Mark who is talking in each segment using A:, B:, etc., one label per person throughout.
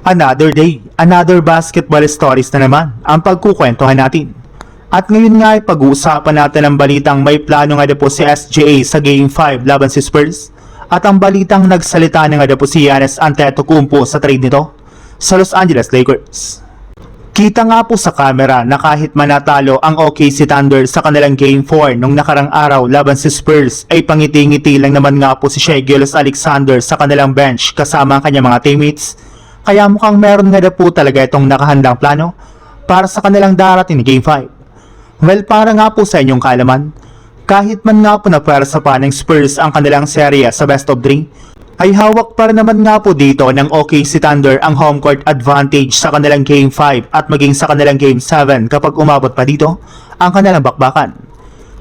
A: Another day, another basketball stories na naman ang pagkukwentuhan natin. At ngayon nga ay pag-uusapan natin ang balitang may plano nga po si SGA sa Game 5 laban si Spurs. At ang balitang nagsalita na nga po si Giannis Antetokounmpo sa trade nito sa Los Angeles Lakers. Kita nga po sa camera na kahit manatalo ang OKC Thunder sa kanilang Game 4 nung nakarang araw laban si Spurs ay pangiti-ngiti lang naman nga po si Shai Gilgeous-Alexander sa kanilang bench kasama ang kanyang mga teammates. Kaya mukhang meron nga po talaga itong nakahandang plano para sa kanilang darating na Game 5. Well, para nga po sa inyong kaalaman, kahit man nga po napwersa pa ng Spurs ang kanilang serya sa best of 3, ay hawak pa rin naman nga po dito ng OKC Thunder ang home court advantage sa kanilang Game 5 at maging sa kanilang Game 7 kapag umabot pa dito ang kanilang bakbakan.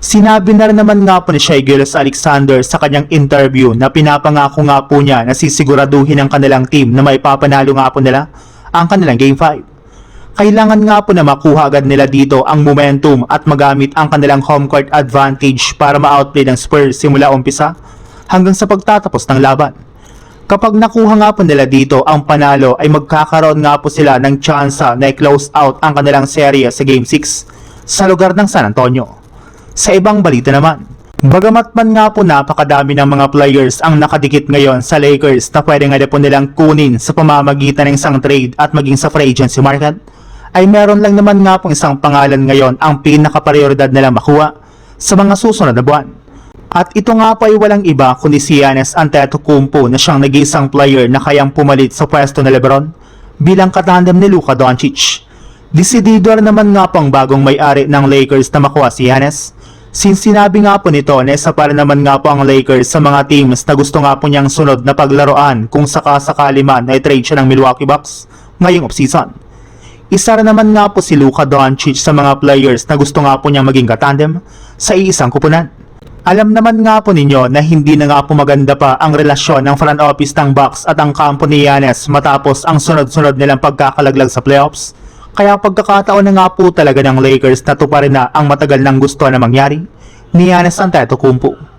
A: Sinabi na rin naman nga po ni Shai Gilgeous-Alexander sa kanyang interview na pinapangako nga po niya na sisiguraduhin ang kanilang team na may papanalo nga po nila ang kanilang Game 5. Kailangan nga po na makuha agad nila dito ang momentum at magamit ang kanilang home court advantage para ma-outplay ng Spurs simula umpisa hanggang sa pagtatapos ng laban. Kapag nakuha nga po nila dito ang panalo ay magkakaroon nga po sila ng tsansa na i-close out ang kanilang serya sa Game 6 sa lugar ng San Antonio. Sa ibang balita naman, bagamat man nga po napakadami ng mga players ang nakadikit ngayon sa Lakers na pwede nga po nilang kunin sa pamamagitan ng isang trade at maging sa free agency market, ay meron lang naman nga pong isang pangalan ngayon ang pinaka-prioridad nilang makuha sa mga susunod na buwan. At ito nga po ay walang iba kundi si Giannis Antetokounmpo na siyang nag-iisang player na kayang pumalit sa pwesto ni LeBron bilang katandem ni Luka Doncic. Desidido naman nga pong bagong may-ari ng Lakers na makuha si Giannis. Since sinabi nga po nito na isa pa rin naman nga po ang Lakers sa mga teams na gusto nga po niyang sunod na paglaruan kung sakasakali man na i-trade siya ng Milwaukee Bucks ngayong offseason. Isa rin naman nga po si Luka Doncic sa mga players na gusto nga po niyang maging katandem sa iisang kupunan. Alam naman nga po ninyo na hindi na nga po maganda pa ang relasyon ng front office ng Bucks at ang kampo ni Giannis matapos ang sunod-sunod nilang pagkakalaglag sa playoffs. Kaya pagkakataon na nga po talaga ng Lakers na tuparin na ang matagal nang gusto na mangyari ni Giannis Antetokounmpo.